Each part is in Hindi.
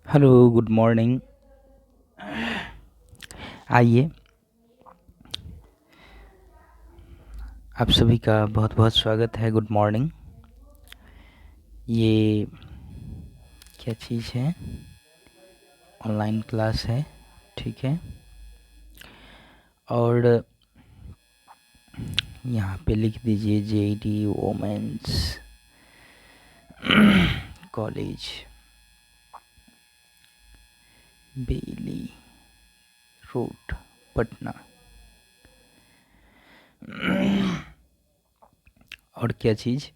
Hello, good morning. आइए, आप सभी का बहुत बहुत स्वागत है। Good morning. ये क्या चीज़ है? ऑनलाइन क्लास है, ठीक है। और यहाँ पे लिख दीजिए JD वोमेंस कॉलेज, बेली रोड, पटना। और क्या चीज़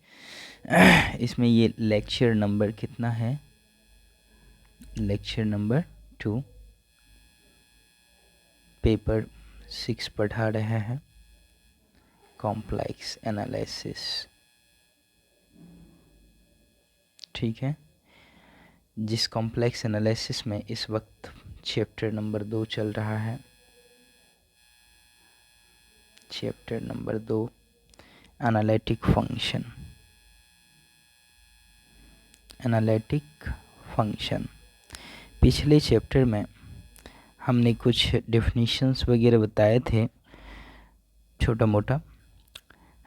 इसमें ये लेक्चर नंबर कितना है? लेक्चर नंबर 2, पेपर 6 पढ़ा रहे हैं, कॉम्प्लेक्स एनालिसिस, ठीक है। जिस कॉम्प्लेक्स एनालिसिस में इस वक्त चैप्टर नंबर 2 चल रहा है। Chapter number 2, analytic function. Analytic function. पिछले चैप्टर में हमने कुछ डेफिनेशंस वगैरह बताए थे, छोटा मोटा,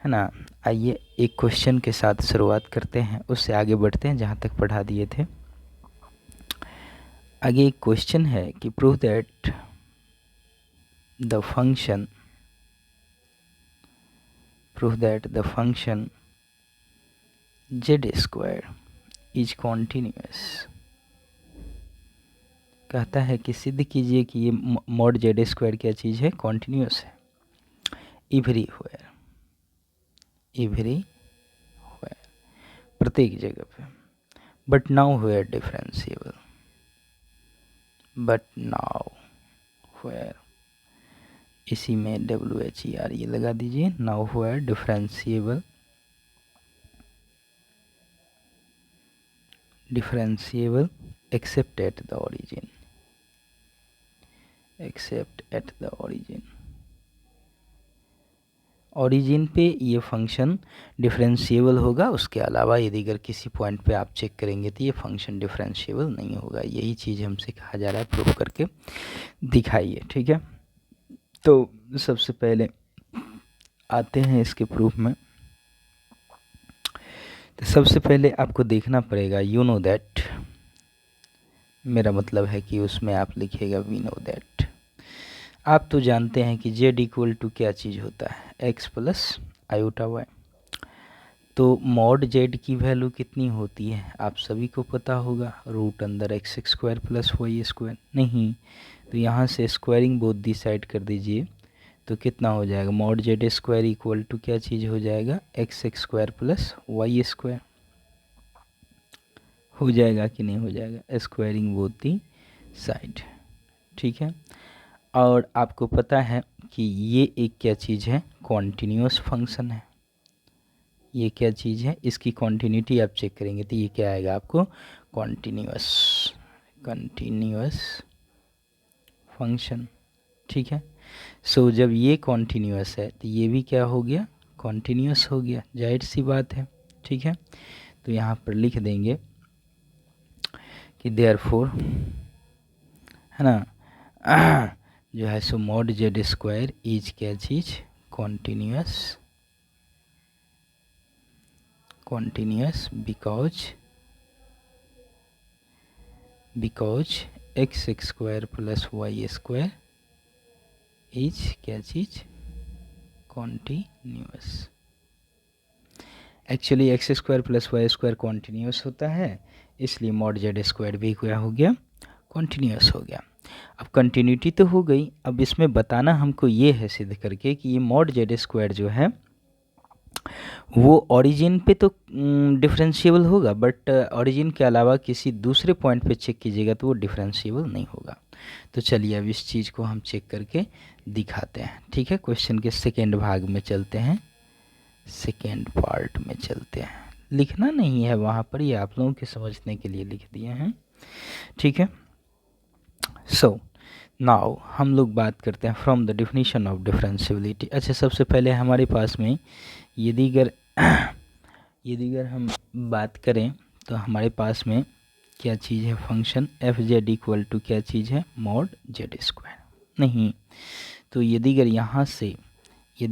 है ना। आइए एक क्वेश्चन के साथ शुरुआत करते हैं, उससे आगे बढ़ते हैं जहाँ तक पढ़ा दिए थे। आगे एक क्वेश्चन है कि prove that the function z square is continuous. कहता है कि सिद्ध कीजिए कि ये मॉड z स्क्वायर क्या चीज़ है? कॉन्टीन्यूअस है एवरीवेयर, प्रत्येक जगह पे। बट नाउ वेयर डिफरेंशिएबल, इसी में WHER ये लगा दीजिए। Now where differentiable except at the origin। Origin पे ये फंक्शन डिफरेंशिएबल होगा, उसके अलावा यदि अगर किसी पॉइंट पे आप चेक करेंगे तो ये फंक्शन डिफरेंशिएबल नहीं होगा। यही चीज़ हमसे कहा जा रहा है, प्रूव करके दिखाइए, ठीक है। तो सबसे पहले आते हैं इसके प्रूफ में। तो सबसे पहले आपको देखना पड़ेगा यू नो दैट, मेरा मतलब है कि उसमें आप लिखेगा वी नो दैट। आप तो जानते हैं कि z इक्वल टू क्या चीज़ होता है? x plus iota y। तो मॉड z की वैल्यू कितनी होती है आप सभी को पता होगा, रूट अंदर x square plus Y square. नहीं तो यहाँ से स्क्वायरिंग बोथ दी साइड कर दीजिए, तो कितना हो जाएगा? Mod z square equal to क्या चीज़ हो जाएगा? x square plus Y square. हो जाएगा कि नहीं हो जाएगा? स्क्वायरिंग बोथ दी साइड, ठीक है। और आपको पता है कि ये एक क्या चीज़ है? कॉन्टीन्यूअस फंक्शन है। ये क्या चीज़ है? इसकी कॉन्टीन्यूटी आप चेक करेंगे तो ये क्या आएगा आपको? कॉन्टीन्यूअस फंक्शन, ठीक है। सो जब ये कॉन्टीन्यूअस है तो ये भी क्या हो गया? कॉन्टीन्यूअस हो गया, जाहिर सी बात है, ठीक है। तो यहाँ पर लिख देंगे कि देयरफॉर, है ना, जो है सो मॉड z स्क्वायर इज क्या चीज़? Continuous because x square plus Y square is क्या चीज़? Continuous. Actually X square plus Y square continuous होता है, इसलिए मॉड z स्क्वायर भी क्या हो गया? कॉन्टीन्यूअस हो गया। अब कंटिन्यूटी तो हो गई, अब इसमें बताना हमको ये है सिद्ध करके कि ये मॉड z स्क्वायर जो है वो ओरिजिन पे तो डिफरेंशिएबल होगा, बट ओरिजिन के अलावा किसी दूसरे पॉइंट पे चेक कीजिएगा तो वो डिफरेंशिएबल नहीं होगा। तो चलिए अब इस चीज़ को हम चेक करके दिखाते हैं, ठीक है। क्वेश्चन के सेकेंड भाग में चलते हैं, सेकेंड पार्ट में चलते हैं। लिखना नहीं है वहाँ पर, ये आप लोगों के समझने के लिए लिख दिए हैं, ठीक है। सो नाउ हम लोग बात करते हैं from the definition of differentiability. अच्छा, सबसे पहले हमारे पास में यदि अगर हम बात करें तो हमारे पास में क्या चीज़ है function F Z equal to क्या चीज़ है मॉड जेड स्क्वायर, नहीं। तो यदि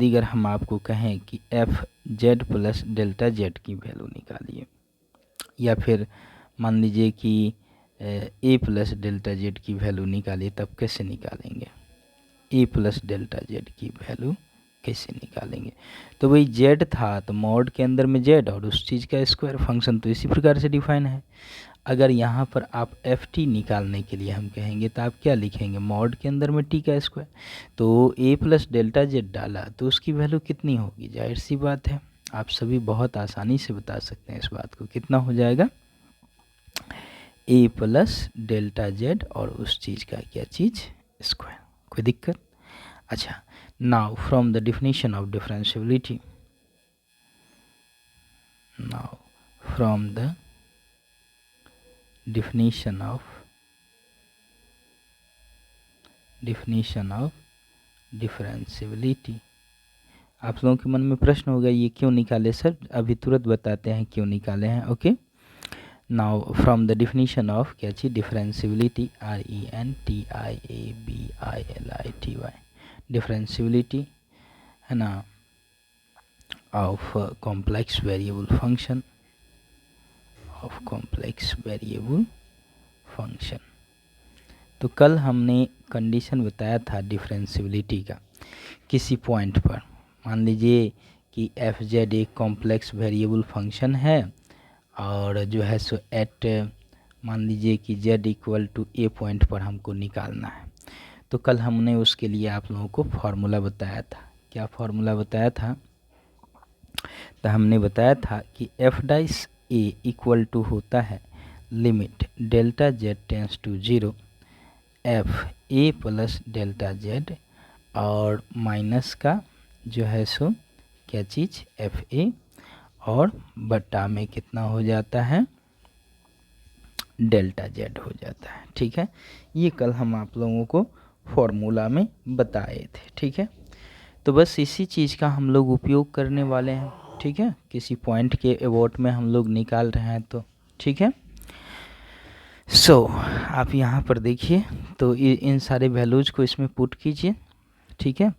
अगर हम आपको कहें कि F z plus delta z की वैल्यू निकालिए, या फिर मान लीजिए कि ए प्लस डेल्टा जेड की वैल्यू निकालिए, तब कैसे निकालेंगे? ए प्लस डेल्टा जेड की वैल्यू कैसे निकालेंगे? तो भाई जेड था तो मॉड के अंदर में जेड और उस चीज़ का स्क्वायर, फंक्शन तो इसी प्रकार से डिफाइन है। अगर यहाँ पर आप एफ टी निकालने के लिए हम कहेंगे तो आप क्या लिखेंगे? मॉड के अंदर में टी का स्क्वायर। तो ए प्लस डेल्टा जेड डाला तो उसकी वैल्यू कितनी होगी? जाहिर सी बात है, आप सभी बहुत आसानी से बता सकते हैं इस बात को। कितना हो जाएगा? ए प्लस डेल्टा जेड और उस चीज़ का क्या चीज़? स्क्वायर। कोई दिक्कत? अच्छा, now from the definition of differentiability, now from the definition of differentiability, आप लोगों के मन में प्रश्न होगा ये क्यों निकाले सर? अभी तुरंत बताते हैं क्यों निकाले हैं। Okay, now from the definition of क्या चीज़? डिफरेंशियबिलिटी, RENTIABILITY, डिफरेंशियबिलिटी है ना, ऑफ कॉम्प्लेक्स वेरिएबल फंक्शन, तो कल हमने कंडीशन बताया था डिफरेंशियबिलिटी का। किसी पॉइंट पर मान लीजिए कि एफ जेड एक कॉम्प्लेक्स वेरिएबल फंक्शन है और जो है सो एट मान लीजिए कि Z equal to A point पर हमको निकालना है। तो कल हमने उसके लिए आप लोगों को फॉर्मूला बताया था। क्या फॉर्मूला बताया था? तो हमने बताया था कि F dash A equal to होता है limit delta Z tends to 0 F A plus delta Z और माइनस का जो है सो क्या चीज़? एफ ए, और बट्टा में कितना हो जाता है? डेल्टा जेड हो जाता है। ठीक है, ये कल हम आप लोगों को फॉर्मूला में बताए थे। ठीक है, तो बस इसी चीज़ का हम लोग उपयोग करने वाले हैं। ठीक है, किसी पॉइंट के अबाउट में हम लोग निकाल रहे हैं तो ठीक है। सो आप यहाँ पर देखिए, तो इन सारे वैल्यूज़ को इसमें पुट कीजिए। ठीक है,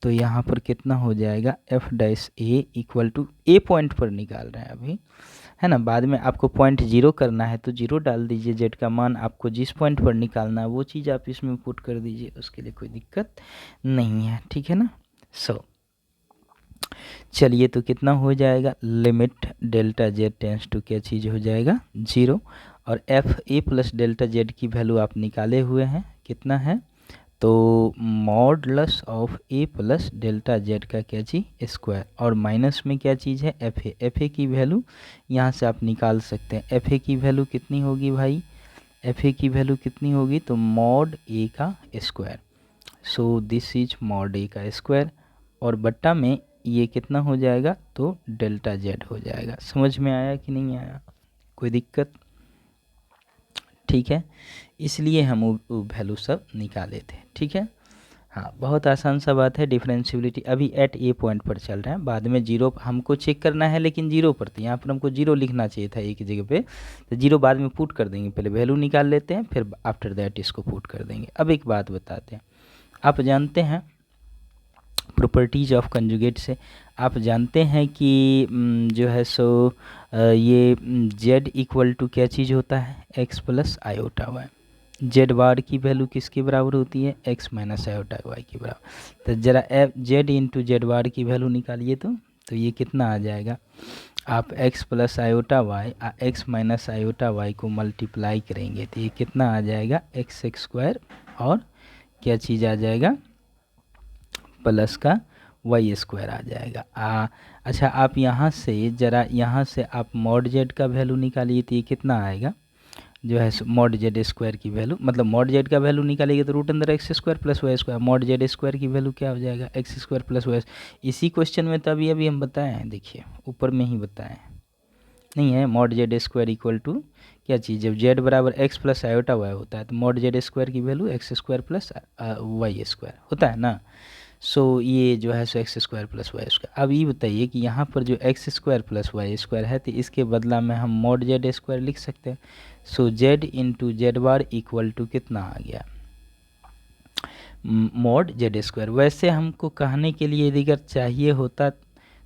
तो यहाँ पर कितना हो जाएगा? F dash A equal to A point पर निकाल रहे हैं अभी, है ना। बाद में आपको पॉइंट 0 करना है तो 0 डाल दीजिए। जेड का मान आपको जिस पॉइंट पर निकालना है वो चीज़ आप इसमें पुट कर दीजिए, उसके लिए कोई दिक्कत नहीं है। ठीक है ना। सो चलिए, तो कितना हो जाएगा? Limit delta Z tends to क्या चीज़ हो जाएगा? 0, और एफ ए प्लस डेल्टा जेड की वैल्यू आप निकाले हुए हैं, कितना है? तो modulus of a plus delta z का क्या चीज़? स्क्वायर, और माइनस में क्या चीज़ है? F A. एफ ए की वैल्यू यहाँ से आप निकाल सकते हैं। एफ ए की वैल्यू कितनी होगी भाई? एफ ए की वैल्यू कितनी होगी? तो मॉड ए का square. So this is mod A का स्क्वायर, और बट्टा में ये कितना हो जाएगा? तो डेल्टा जेड हो जाएगा। समझ में आया कि नहीं आया? कोई दिक्कत? ठीक है, इसलिए हम वो वैल्यू सब निकाले थे। ठीक है, हाँ, बहुत आसान सा बात है। डिफरेंशियबिलिटी अभी एट ए पॉइंट पर चल रहा है, बाद में 0 हमको चेक करना है, लेकिन 0 पर थी। यहाँ पर हमको 0 लिखना चाहिए था एक जगह पे, तो 0 बाद में पुट कर देंगे। पहले वैल्यू निकाल लेते हैं, फिर आफ्टर दैट इसको पुट कर देंगे। अब एक बात बताते हैं, आप जानते हैं प्रॉपर्टीज ऑफ कंजुगेट से आप जानते हैं कि जो है सो ये जेड इक्वल टू क्या चीज़ होता है? X plus iota Y. Z bar की वैल्यू किसके बराबर होती है? एक्स माइनस आयोटा वाई के बराबर। तो ज़रा f z into Z bar की वैल्यू निकालिए, तो ये कितना आ जाएगा? आप x plus iota y x minus iota y को मल्टीप्लाई करेंगे तो ये कितना आ जाएगा? एक्स स्क्वायर, और क्या चीज़ आ जाएगा? प्लस का वाई स्क्वायर आ जाएगा। अच्छा, आप यहाँ से ज़रा यहाँ से आप मॉड जेड का वैल्यू निकालिए तो ये कितना आएगा? जो है मॉड जेड स्क्वायर की वैल्यू, मतलब मॉड जेड का वैल्यू निकालेंगे तो रूट अंदर x square plus Y square. Mod Z square की वैल्यू क्या हो जाएगा? X square plus y. इसी क्वेश्चन में तो अभी हम बताए हैं, देखिए ऊपर में ही बताए हैं, नहीं है? Mod Z square equal to क्या चीज़? जब जेड बराबर एक्स प्लस आयोटा वाई होता है तो मॉड जेड स्क्वायर की value X square plus Y square होता है ना। सो ये जो है सो X square plus Y square. अब ये बताइए कि यहाँ पर जो X square plus Y square है तो इसके बदला में हम मॉड जेड स्क्वायर लिख सकते हैं। So Z into Z bar equal to कितना आ गया, मॉड जेड स्क्वायर। वैसे हमको कहने के लिए यदि अगर चाहिए होता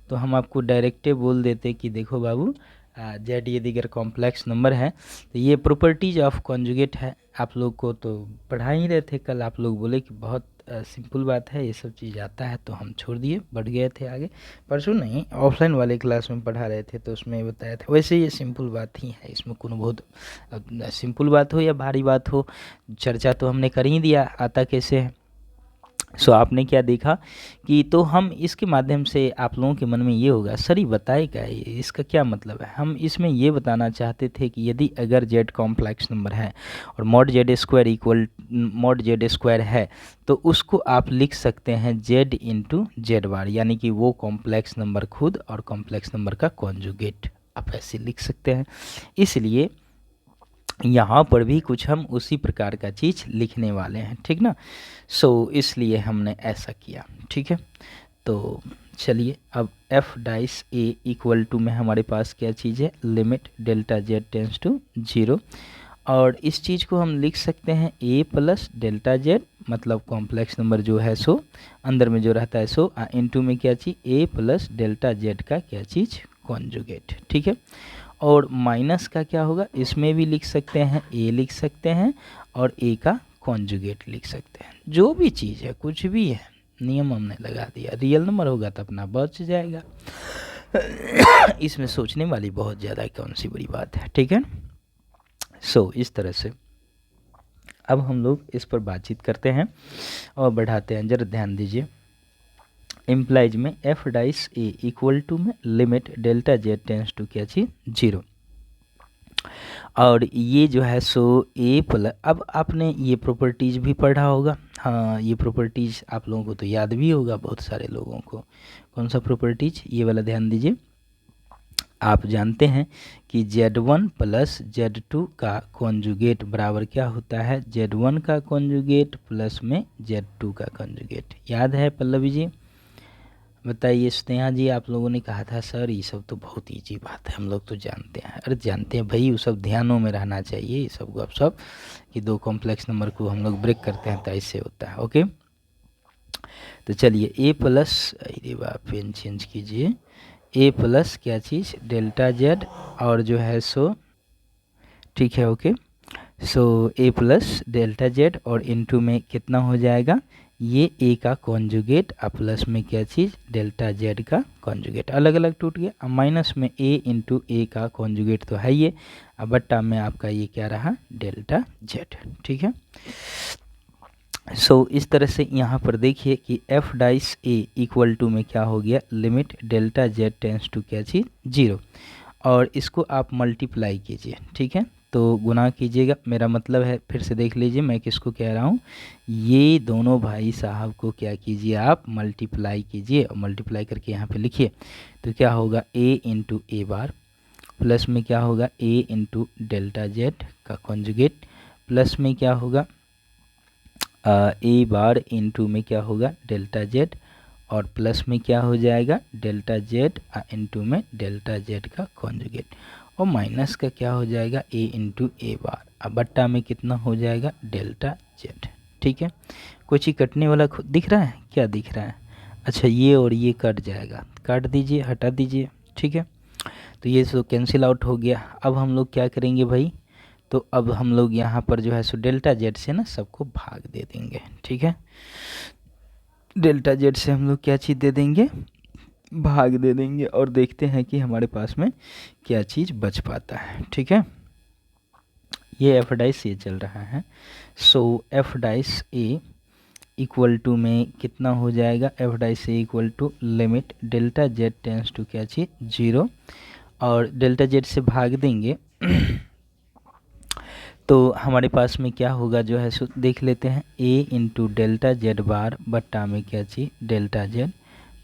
तो हम आपको डायरेक्टे बोल देते कि देखो बाबू, जेड यदि अगर कॉम्प्लेक्स नंबर है तो ये प्रॉपर्टीज ऑफ कॉन्जुगेट है। आप लोग को तो पढ़ा ही रहे थे कल, आप लोग बोले कि बहुत सिंपल बात है, ये सब चीज़ आता है, तो हम छोड़ दिए, बढ़ गए थे आगे। परसों नहीं, ऑफलाइन वाले क्लास में पढ़ा रहे थे तो उसमें बताया था। वैसे ये सिंपल बात ही है, इसमें कोनो बहुत सिंपल बात हो या भारी बात हो, चर्चा तो हमने कर ही दिया आता कैसे है। सो आपने क्या देखा कि तो हम इसके माध्यम से आप लोगों के मन में ये होगा, सर ये बताएगा ये, इसका क्या मतलब है। हम इसमें ये बताना चाहते थे कि यदि अगर जेड कॉम्प्लेक्स नंबर है और mod Z square equal mod Z square है तो उसको आप लिख सकते हैं जेड इंटू जेड बार, यानी कि वो कॉम्प्लेक्स नंबर खुद और कॉम्प्लेक्स नंबर का कॉन्जुगेट आप ऐसे लिख सकते हैं। इसलिए यहाँ पर भी कुछ हम उसी प्रकार का चीज़ लिखने वाले हैं, ठीक ना। सो इसलिए हमने ऐसा किया, ठीक है। तो चलिए अब f dash A equal to में हमारे पास क्या चीज़ है, limit delta Z tends to 0, और इस चीज़ को हम लिख सकते हैं ए प्लस डेल्टा जेड, मतलब कॉम्प्लेक्स नंबर जो है सो अंदर में जो रहता है सो, इनटू में क्या चीज़ ए प्लस डेल्टा जेड का क्या चीज़, कॉन्जुगेट, ठीक है। और माइनस का क्या होगा, इसमें भी लिख सकते हैं ए लिख सकते हैं और ए का कॉन्जुगेट लिख सकते हैं। जो भी चीज़ है, कुछ भी है, नियम हमने लगा दिया। रियल नंबर होगा तो अपना बच जाएगा। इसमें सोचने वाली बहुत ज़्यादा कौन सी बड़ी बात है, ठीक है। सो इस तरह से अब हम लोग इस पर बातचीत करते हैं और बढ़ाते हैं। जरा ध्यान दीजिए, इम्प्लाइज में F dash A equal to में limit delta Z tends to क्या चीज 0, और ये जो है सो ए प्लस, अब आपने ये प्रॉपर्टीज़ भी पढ़ा होगा। हाँ, ये प्रॉपर्टीज़ आप लोगों को तो याद भी होगा, बहुत सारे लोगों को। कौन सा प्रॉपर्टीज, ये वाला ध्यान दीजिए। आप जानते हैं कि Z1 प्लस Z2 का कॉन्जुगेट बराबर क्या होता है, Z1 का कॉन्जुगेट प्लस में Z2 का कॉन्जुगेट। याद है पल्लवी जी? बताइए। स्नेहा जी, आप लोगों ने कहा था सर ये सब तो बहुत ईजी बात है, हम लोग तो जानते हैं। अरे जानते हैं भाई, वो सब ध्यानों में रहना चाहिए, ये सब गपशप कि दो कॉम्प्लेक्स नंबर को हम लोग ब्रेक करते हैं तो ऐसे होता है। ओके, तो चलिए ए प्लस, अरे वाह पेन चेंज कीजिए, ए प्लस क्या चीज़ डेल्टा जेड, और जो है सो ठीक है। ओके, सो ए प्लस डेल्टा जेड और इनटू में कितना हो जाएगा, ये ए का कॉन्जुगेट और प्लस में क्या चीज़ डेल्टा जेड का कॉन्जुगेट, अलग अलग टूट गया। अब माइनस में ए इंटू ए का कॉन्जुगेट तो है ये, अब बट्टा में आपका ये क्या रहा, डेल्टा जेड, ठीक है। सो इस तरह से यहाँ पर देखिए कि F dash A equal to में क्या हो गया, limit delta Z tends to क्या चीज़ 0, और इसको आप मल्टीप्लाई कीजिए, ठीक है। तो गुना कीजिएगा, मेरा मतलब है, फिर से देख लीजिए मैं किसको कह रहा हूँ, ये दोनों भाई साहब को क्या कीजिए आप मल्टीप्लाई कीजिए, और मल्टीप्लाई करके यहाँ पे लिखिए तो क्या होगा ए इंटू ए बार, प्लस में क्या होगा ए इंटू डेल्टा जेड का कॉन्जुगेट, प्लस में क्या होगा ए बार इंटू में क्या होगा डेल्टा जेड, और प्लस में क्या हो जाएगा डेल्टा जेड इंटू में डेल्टा जेड का कॉन्जुगेट, और माइनस का क्या हो जाएगा ए इंटू ए बार, अब बट्टा में कितना हो जाएगा डेल्टा जेड, ठीक है। कुछ ही कटने वाला दिख रहा है, क्या दिख रहा है, अच्छा ये और ये कट जाएगा, काट दीजिए, हटा दीजिए, ठीक है। तो ये सो कैंसिल आउट हो गया। अब हम लोग क्या करेंगे भाई, तो अब हम लोग यहाँ पर जो है सो डेल्टा जेड से ना सबको भाग दे देंगे, ठीक है। डेल्टा जेड से हम लोग क्या चीज़ दे देंगे, भाग दे देंगे, और देखते हैं कि हमारे पास में क्या चीज़ बच पाता है, ठीक है। ये एफ डाइस ये चल रहा है, so F dash A equal to में कितना हो जाएगा, F dash A equal to limit delta Z tends to क्या चीज़ 0, और डेल्टा जेड से भाग देंगे तो हमारे पास में क्या होगा जो है सो देख लेते हैं, ए इंटू डेल्टा जेड बार बट्टा में क्या चीज़ डेल्टा जेड,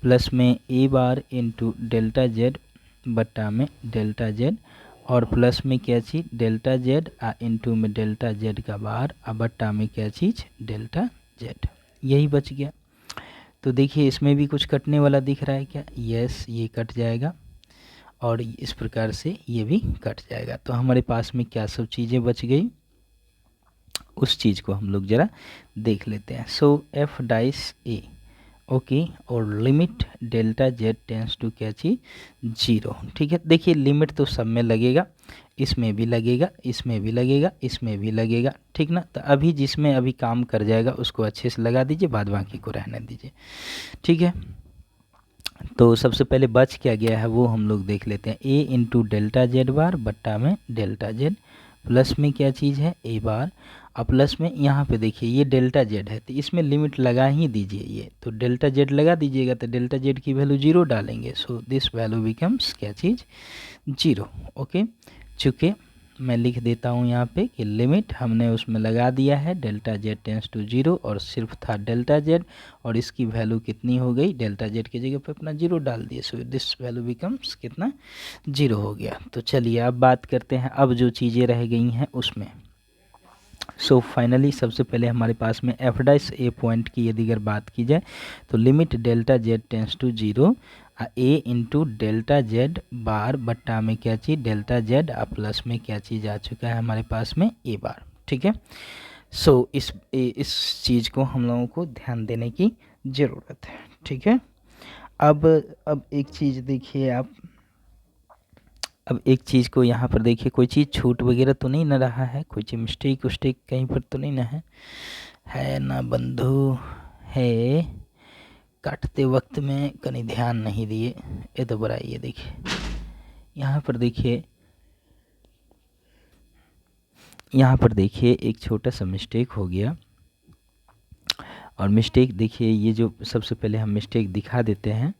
प्लस में ए बार इंटू डेल्टा जेड बट्टा में डेल्टा जेड, और प्लस में क्या चीज़ डेल्टा जेड इंटू में डेल्टा जेड का बार बट्टा में क्या चीज़ डेल्टा जेड, यही बच गया। तो देखिए इसमें भी कुछ कटने वाला दिख रहा है क्या, यस ये कट जाएगा, और इस प्रकार से ये भी कट जाएगा। तो हमारे पास में क्या सब चीज़ें बच गई, उस चीज़ को हम लोग ज़रा देख लेते हैं। So F dash a, okay, और limit delta Z tends to क्या चीज, 0। ठीक है, देखिए लिमिट तो सब में लगेगा, इसमें भी लगेगा, इसमें भी लगेगा, इसमें भी लगेगा, ठीक ना। तो अभी जिसमें अभी काम कर जाएगा उसको अच्छे से लगा दीजिए, बाद बाकी को रहने दीजिए, ठीक है। तो सबसे पहले बच क्या गया है वो हम लोग देख लेते हैं। ए इंटू डेल्टा जेड बार बट्टा में डेल्टा जेड, प्लस में क्या चीज़ है, ए बार, और प्लस में यहाँ पे देखिए ये डेल्टा जेड है तो इसमें लिमिट लगा ही दीजिए, ये तो डेल्टा जेड लगा दीजिएगा तो डेल्टा जेड की वैल्यू 0 डालेंगे। सो दिस वैल्यू बिकम्स क्या चीज़, 0। ओके, चूँकि मैं लिख देता हूँ यहाँ पे कि लिमिट हमने उसमें लगा दिया है डेल्टा जेड टेंस टू 0, और सिर्फ था डेल्टा जेड, और इसकी वैल्यू कितनी हो गई, डेल्टा जेड की जगह पे अपना 0 डाल दिए। सो दिस वैल्यू बिकम्स कितना, 0 हो गया। तो चलिए अब बात करते हैं अब जो चीज़ें रह गई हैं उसमें। सो फाइनली सबसे पहले हमारे पास में एफ डाइस ए पॉइंट की यदि अगर बात की जाए तो limit delta Z tends to 0 A into delta Z bar बट्टा में क्या चीज़, डेल्टा जेड, और प्लस में क्या चीज़ आ चुका है हमारे पास में, ए बार, ठीक है। सो इस चीज़ को हम लोगों को ध्यान देने की ज़रूरत है, ठीक है। अब एक चीज़ देखिए आप, अब एक चीज़ को यहाँ पर देखिए, कोई चीज़ छूट वगैरह तो नहीं ना रहा है, कोई चीज़ मिस्टेक उस्टेक कहीं पर तो नहीं ना है ना बंधु, है काटते वक्त में कहीं ध्यान नहीं दिए, ये तो बड़ा, ये देखिए यहाँ पर देखिए, यहाँ पर देखिए एक छोटा सा मिस्टेक हो गया। और मिस्टेक देखिए, ये जो सबसे पहले हम मिस्टेक दिखा देते हैं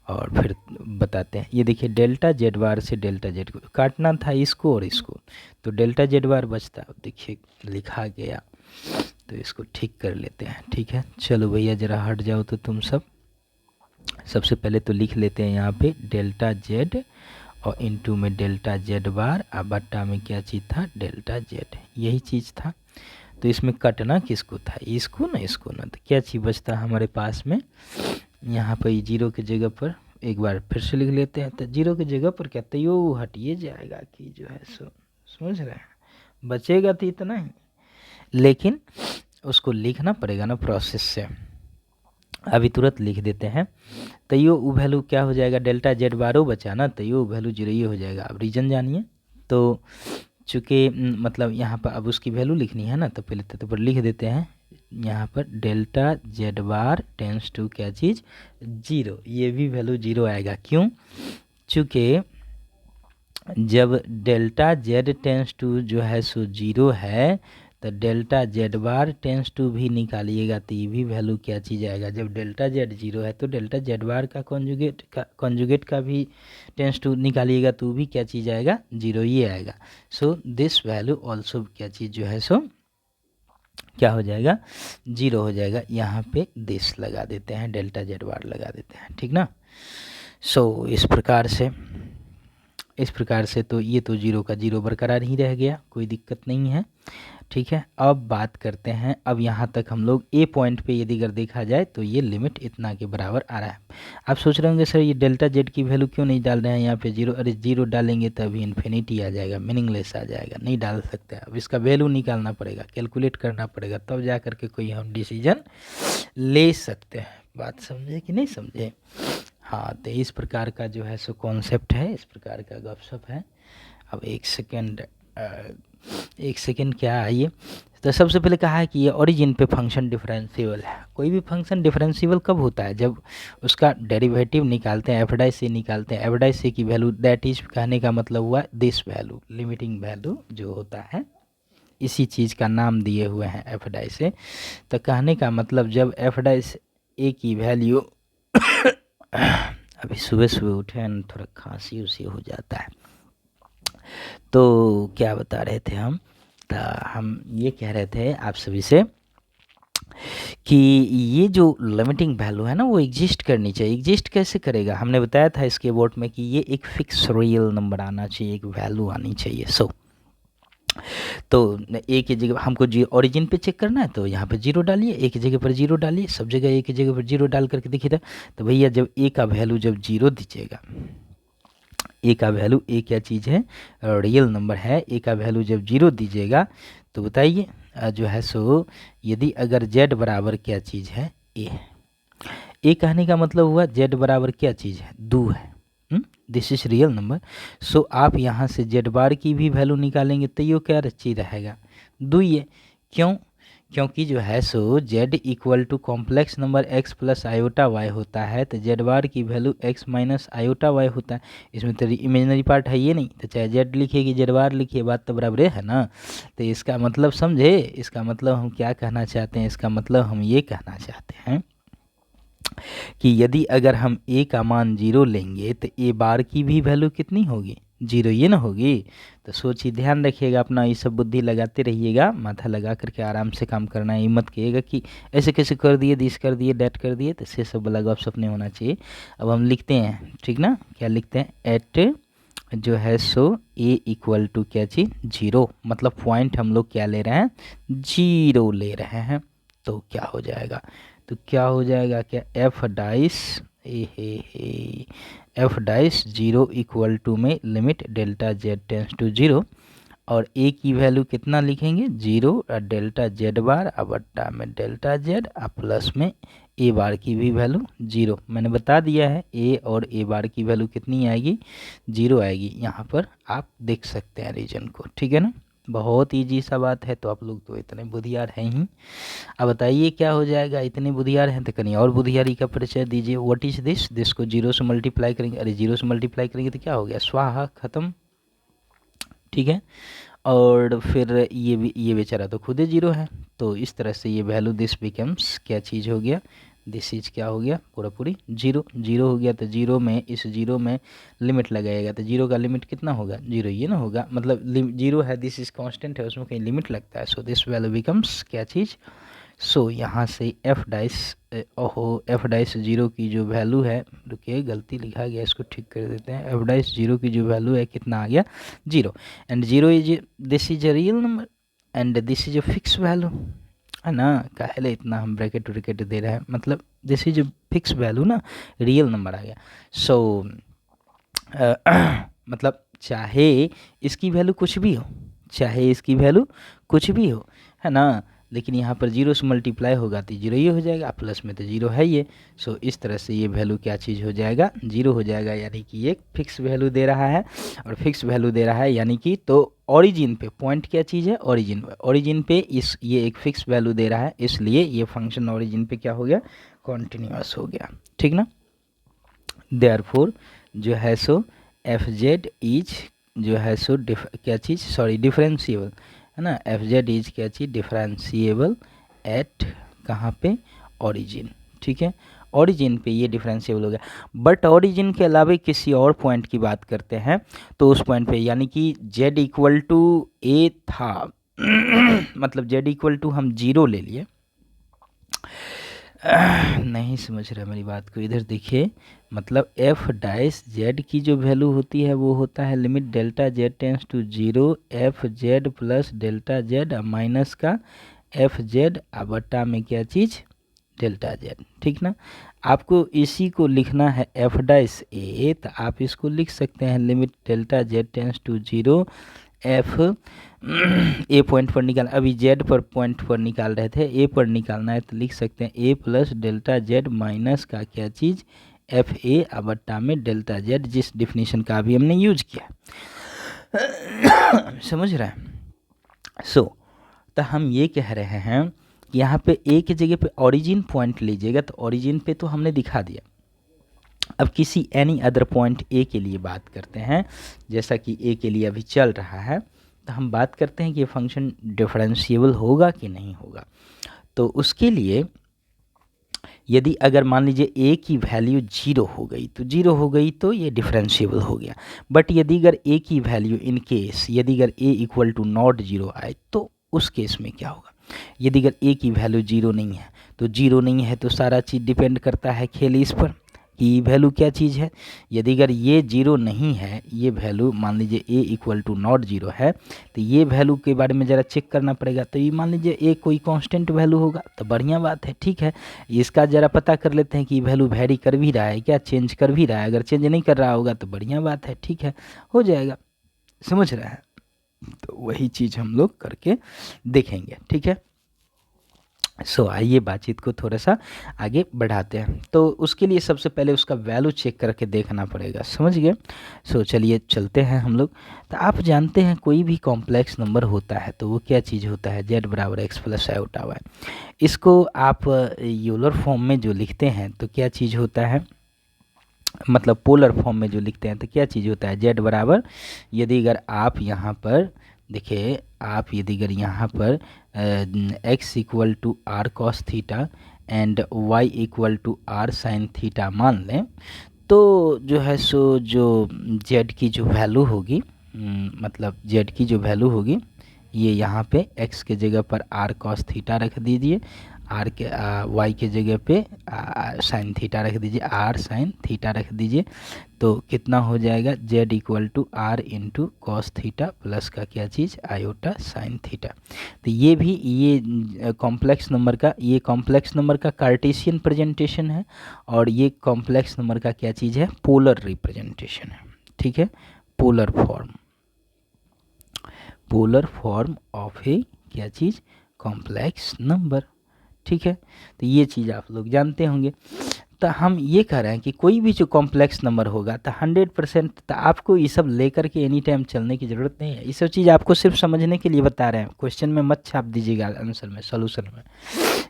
और फिर बताते हैं। ये देखिए डेल्टा जेड बार से डेल्टा जेड को काटना था इसको और इसको, तो डेल्टा जेड बार बचता, देखिए लिखा गया, तो इसको ठीक कर लेते हैं, ठीक है। चलो भैया ज़रा हट जाओ तो तुम सब, सबसे पहले तो लिख लेते हैं यहाँ पे डेल्टा जेड और इनटू में डेल्टा जेड बार, और बट्टा में क्या चीज़ था, डेल्टा जेड, यही चीज़ था। तो इसमें कटना किसको था, इसको ना, इसको ना, तो क्या चीज़ बचता हमारे पास में यहाँ पर, 0 की जगह पर एक बार फिर से लिख लेते हैं। तो 0 की जगह पर क्या तयो हटिए जाएगा कि जो है सो, समझ रहे हैं, बचेगा तो इतना ही, लेकिन उसको लिखना पड़ेगा ना प्रोसेस से। अभी तुरंत लिख देते हैं, तयो वैल्यू क्या हो जाएगा, डेल्टा जेड बारो बचा ना, तयो वैल्यू 0 ही हो जाएगा। अब रीजन जानिए, तो चूँकि मतलब यहाँ पर अब उसकी वैल्यू लिखनी है ना, तो पहले तो पर लिख देते हैं यहाँ पर delta Z bar tends to क्या चीज़, 0, ये भी वैल्यू 0 आएगा। क्यों, चूँकि जब डेल्टा जेड टेंस टू जो है सो 0 है, तो delta Z bar tends to भी निकालिएगा तो ये भी वैल्यू क्या चीज़ आएगा। जब डेल्टा जेड 0 है तो डेल्टा जेड बार का कॉन्जुगेट का भी टेंस टू निकालिएगा तो भी क्या चीज़ आएगा, 0 ही आएगा। सो दिस वैल्यू ऑल्सो क्या चीज़ जो है सो क्या हो जाएगा, 0 हो जाएगा। यहाँ पे दिस लगा देते हैं, डेल्टा जेड बार लगा देते हैं, ठीक ना। सो इस प्रकार से तो ये तो 0 का 0 बरकरार ही रह गया, कोई दिक्कत नहीं है, ठीक है। अब बात करते हैं, अब यहाँ तक हम लोग ए पॉइंट पे यदि अगर देखा जाए तो ये लिमिट इतना के बराबर आ रहा है। आप सोच रहे होंगे सर ये डेल्टा जेड की वैल्यू क्यों नहीं डाल रहे हैं यहाँ पे 0, अरे 0 डालेंगे तभी इन्फिनिटी आ जाएगा, मीनिंगलेस आ जाएगा, नहीं डाल सकते। अब इसका वैल्यू निकालना पड़ेगा, कैलकुलेट करना पड़ेगा, तब जा करके कोई हम डिसीजन ले सकते हैं। बात समझे कि नहीं समझे, हाँ। तो इस प्रकार का जो है सो कॉन्सेप्ट है, इस प्रकार का गपशप है। अब एक सेकेंड क्या आइए, तो सबसे पहले कहा है कि ये ओरिजिन पे फंक्शन डिफरेंशिएबल है। कोई भी फंक्शन डिफरेंशिएबल कब होता है, जब उसका डेरिवेटिव निकालते हैं, एफ डाई से निकालते हैं, एफ डाई से की वैल्यू, दैट इज कहने का मतलब हुआ दिस वैल्यू, लिमिटिंग वैल्यू जो होता है, इसी चीज़ का नाम दिए हुए हैं एफ डाई से। तो कहने का मतलब जब एफ डाई से ए की वैल्यू अभी सुबह सुबह उठे हैं, थोड़ा खांसी उसी हो जाता है, तो क्या बता रहे थे हम, तो हम ये कह रहे थे आप सभी से कि ये जो लिमिटिंग वैल्यू है ना वो एग्जिस्ट करनी चाहिए। एग्जिस्ट कैसे करेगा, हमने बताया था इसके बोर्ड में कि ये एक फिक्स रियल नंबर आना चाहिए, एक वैल्यू आनी चाहिए। सो तो ए की जगह हमको जी ओरिजिन पे चेक करना है, तो यहाँ पे 0 डालिए, ए की जगह पर 0 डालिए, सब जगह ए की जगह पर 0 डाल करके देखिए था। तो भैया जब ए का वैल्यू जब 0 दीजिएगा, ए का वैल्यू, ए क्या चीज़ है, रियल नंबर है। ए का वैल्यू जब 0 दीजिएगा तो बताइए जो है सो यदि अगर जेड बराबर क्या चीज़ है, ए है। ए कहने का मतलब हुआ जेड बराबर क्या चीज़ है, 2 है। This is real number. सो आप यहाँ से जेड बार की भी वैल्यू निकालेंगे तो ये क्या चीज़ रहेगा, 2 ही है। क्यों? क्योंकि जो है सो Z equal to complex number X plus iota Y होता है, तो जेड बार की value X minus iota Y होता है। इसमें तो इमेजिनरी पार्ट है ये नहीं, तो चाहे जेड लिखिए कि जेड बार लिखिए, बात तो बराबर है ना। तो इसका मतलब समझे, इसका मतलब हम क्या कहना चाहते हैं, इसका मतलब हम ये कहना चाहते हैं कि यदि अगर हम ए का मान 0 लेंगे तो ए बार की भी वैल्यू कितनी होगी, 0 ये ना होगी। तो सोचिए, ध्यान रखिएगा, अपना ये सब बुद्धि लगाते रहिएगा, माथा लगा करके आराम से काम करना है। हिम्मत कहिएगा कि ऐसे कैसे कर दिए, दिस कर दिए, डैट कर दिए, तो से सब वाला गपशप नहीं होना चाहिए। अब हम लिखते हैं, ठीक ना, क्या लिखते हैं, एट जो है सो ए इक्वल टू क्या चीज़, 0, मतलब पॉइंट हम लोग क्या ले रहे हैं, 0 ले रहे हैं। तो क्या हो जाएगा, तो क्या हो जाएगा, क्या F dash F dash 0 equal to में limit delta Z tends to 0, और ए की वैल्यू कितना लिखेंगे, 0 और डेल्टा जेड बार अब बट्टा में डेल्टा जेड और प्लस में ए बार की भी वैल्यू 0। मैंने बता दिया है ए और ए बार की वैल्यू कितनी आएगी, 0 आएगी। यहाँ पर आप देख सकते हैं रीजन को, ठीक है ना, बहुत ईजी सा बात है। तो आप लोग तो इतने बुधियार हैं ही। अब बताइए क्या हो जाएगा, इतने बुधियार हैं तो कहीं और बुधियारी का परिचय दीजिए। व्हाट इज दिस, दिस को 0 से मल्टीप्लाई करेंगे, अरे 0 से मल्टीप्लाई करेंगे तो क्या हो गया, स्वाहा, खत्म, ठीक है। और फिर ये भी, ये बेचारा तो खुद ही 0 है, तो इस तरह से ये वैल्यू दिस बिकम्स क्या चीज़ हो गया, दिस इज क्या हो गया, पूरा पूरी 0 हो गया। तो 0 में, इस 0 में लिमिट लगाएगा तो 0 का लिमिट कितना होगा, 0 ये ना होगा, मतलब 0 है, दिस इज कांस्टेंट है, उसमें कहीं लिमिट लगता है। सो दिस वैल्यू बिकम्स क्या चीज़, सो यहाँ से एफ डाइस, ओहो, एफ डाइस 0 की जो वैल्यू है, रुकिए गलती लिखा गया, इसको ठीक कर देते हैं। एफ डाइस 0 की जो वैल्यू है कितना आ गया, 0, and 0 is, this is a real number and this is a fix value, है ना। काहे इतना हम ब्रैकेट व्रैकेट दे रहे हैं, मतलब this is a fix value ना, रियल नंबर आ गया। सो मतलब चाहे इसकी वैल्यू कुछ भी हो, चाहे इसकी वैल्यू कुछ भी हो, है ना, लेकिन यहाँ पर 0 से मल्टीप्लाई होगा तो 0 ही हो जाएगा, प्लस में तो 0 है ये। सो इस तरह से ये वैल्यू क्या चीज़ हो जाएगा, 0 हो जाएगा, यानी कि ये फिक्स वैल्यू दे रहा है। और फिक्स वैल्यू दे रहा है यानी कि, तो ओरिजिन पे, पॉइंट क्या चीज़ है, ओरिजिन पे इस, ये एक फिक्स वैल्यू दे रहा है, इसलिए ये फंक्शन ओरिजिन पे क्या हो गया, कॉन्टिन्यूअस हो गया, ठीक ना। देयरफॉर जो है सो एफ जेड इज जो है सो क्या चीज़, सॉरी, डिफरेंशिएबल, है ना। एफ जेड इज क्या चीज़, डिफरेंशिएबल एट कहाँ पे, ओरिजिन, ठीक है, ओरिजिन पे ये डिफरेंशिएबल हो गया। बट ओरिजिन के अलावा किसी और पॉइंट की बात करते हैं तो उस पॉइंट पे, यानी कि जेड इक्वल टू ए था मतलब जेड इक्वल टू हम 0 ले लिए, नहीं समझ रहे मेरी बात को, इधर देखिए, मतलब एफ डाइस जेड की जो वैल्यू होती है वो होता है limit delta Z tends to 0 f z plus delta z minus का एफ जेड बट्टा में क्या चीज़, डेल्टा जेड, ठीक ना। आपको इसी को लिखना है एफ डाइस ए, तो आप इसको लिख सकते हैं limit delta Z tends to 0 F a point पर निकाल, अभी जेड पर पॉइंट पर निकाल रहे थे, ए पर निकालना है तो लिख सकते हैं a plus delta z minus का क्या चीज़, एफ ए बट्टा में डेल्टा जेड, जिस डिफिनीशन का अभी हमने यूज किया समझ रहे हैं। सो तो हम ये कह रहे हैं कि यहाँ पे ए की जगह पे ओरिजिन पॉइंट लीजिएगा, तो ओरिजिन पे तो हमने दिखा दिया। अब किसी एनी अदर पॉइंट ए के लिए बात करते हैं, जैसा कि ए के लिए अभी चल रहा है, तो हम बात करते हैं कि ये फंक्शन डिफरेंशिएबल होगा कि नहीं होगा। तो उसके लिए यदि अगर मान लीजिए ए की वैल्यू 0 हो गई, तो 0 हो गई तो ये डिफरेंशिएबल हो गया। बट यदि अगर ए की वैल्यू, इन केस यदि अगर ए इक्वल टू नॉट 0 आए तो उस केस में क्या होगा, यदि अगर ए की वैल्यू 0 नहीं है, तो 0 नहीं है तो सारा चीज़ डिपेंड करता है खेल इस पर, कि ई वैल्यू क्या चीज़ है। यदि अगर ये जीरो नहीं है, ये वैल्यू मान लीजिए ए इक्वल टू नॉट जीरो है, तो ये वैल्यू के बारे में ज़रा चेक करना पड़ेगा। तो ये मान लीजिए ए कोई कांस्टेंट वैल्यू होगा तो बढ़िया बात है, ठीक है। इसका ज़रा पता कर लेते हैं कि वैल्यू वेरी कर भी रहा है क्या, चेंज कर भी रहा है। अगर चेंज नहीं कर रहा होगा तो बढ़िया बात है, ठीक है, हो जाएगा। समझ रहे हैं? तो वही चीज़ हम लोग करके देखेंगे, ठीक है। आइए बातचीत को थोड़ा सा आगे बढ़ाते हैं। तो उसके लिए सबसे पहले उसका वैल्यू चेक करके देखना पड़ेगा, समझ गए। चलिए चलते हैं हम लोग। तो आप जानते हैं कोई भी कॉम्प्लेक्स नंबर होता है तो वो क्या चीज़ होता है, z बराबर x प्लस आयोटा y। इसको आप यूलर फॉर्म में जो लिखते हैं तो क्या चीज़ होता है, मतलब पोलर फॉर्म में जो लिखते हैं तो क्या चीज़ होता है, z बराबर, यदि अगर आप यहाँ पर देखिए, आप यदि अगर यहाँ पर x equal to r cos theta and y equal to r sine theta मान लें, तो जो है जो z की जो वैल्यू होगी, मतलब z की जो वैल्यू होगी, ये यहाँ पे x के जगह पर आर कॉस थीटा रख दीजिए, आर के वाई के जगह पे साइन थीटा रख दीजिए, आर साइन थीटा रख दीजिए। तो कितना हो जाएगा, z equal to r into cos theta plus का क्या चीज़, आयोटा साइन थीटा। तो ये भी ये कॉम्प्लेक्स नंबर का कार्टेशियन प्रेजेंटेशन है, और ये कॉम्प्लेक्स नंबर का क्या चीज़ है, पोलर रिप्रेजेंटेशन है, ठीक है। पोलर फॉर्म ऑफ ए क्या चीज़, कॉम्प्लेक्स नंबर, ठीक है। तो ये चीज़ आप लोग जानते होंगे। तो हम ये कह रहे हैं कि कोई भी जो कॉम्प्लेक्स नंबर होगा तो 100%, तो आपको ये सब लेकर के एनी टाइम चलने की ज़रूरत नहीं है। ये सब चीज़ आपको सिर्फ समझने के लिए बता रहे हैं, क्वेश्चन में मत छाप दीजिएगा, आंसर में, सोल्यूशन में।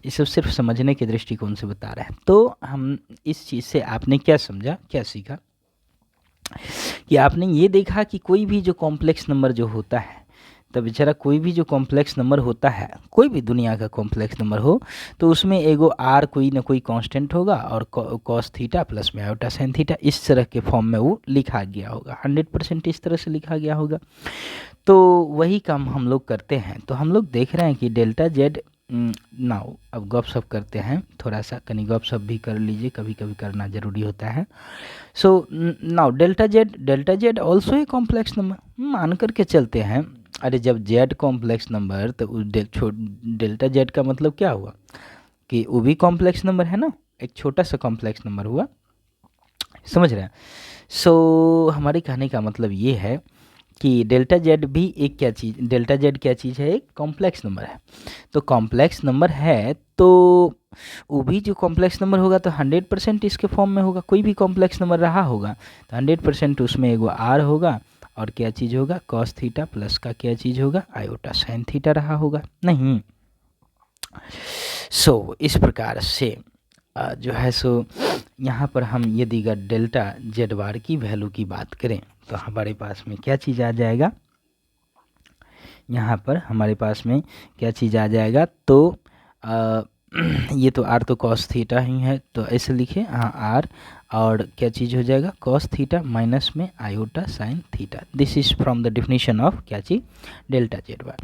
ये सब सिर्फ समझने के दृष्टिकोण से बता रहे हैं। तो हम इस चीज़ से आपने क्या समझा, क्या सीखा, कि आपने ये देखा कि कोई भी जो कॉम्प्लेक्स नंबर जो होता है, तो बेचारा कोई भी जो कॉम्प्लेक्स नंबर होता है, कोई भी दुनिया का कॉम्प्लेक्स नंबर हो, तो उसमें एगो आर कोई ना कोई कांस्टेंट होगा और कॉस थीटा प्लस में आयोटा साइन थीटा, इस तरह के फॉर्म में वो लिखा गया होगा, 100% इस तरह से लिखा गया होगा। तो वही काम हम लोग करते हैं। तो हम लोग देख रहे हैं कि डेल्टा जेड, नाउ अब गपशप करते हैं, थोड़ा सा कहीं गपशप भी कर लीजिए, कभी कभी करना ज़रूरी होता है। Now delta Z also a complex number, मान करके चलते हैं। अरे जब जेड कॉम्प्लेक्स नंबर, तो डेल्टा जेड का मतलब क्या हुआ कि वो भी कॉम्प्लेक्स नंबर है ना, एक छोटा सा कॉम्प्लेक्स नंबर हुआ, समझ रहे हैं। हमारे कहने का मतलब ये है कि डेल्टा जेड भी एक क्या चीज़, डेल्टा जेड क्या चीज़ है, एक कॉम्प्लेक्स नंबर है। तो कॉम्प्लेक्स नंबर है तो वो भी जो कॉम्प्लेक्स नंबर होगा तो 100% इसके फॉर्म में होगा। कोई भी कॉम्प्लेक्स नंबर रहा होगा तो 100% उसमें एगो आर होगा, और क्या चीज़ होगा, कॉस थीटा प्लस का क्या चीज़ होगा, आयोटा साइन थीटा रहा होगा, नहीं। इस प्रकार से जो है यहाँ पर हम यदि अगर डेल्टा जेड बार की वैल्यू की बात करें तो हमारे पास में क्या चीज़ आ जाएगा, यहाँ पर हमारे पास में क्या चीज़ आ जाएगा, तो ये तो आर तो कॉस थीटा ही है, तो ऐसे लिखे, हाँ आर, और क्या चीज़ हो जाएगा, कॉस थीटा माइनस में iota sine theta. This is from the definition of क्या चीज़, डेल्टा जेड बार।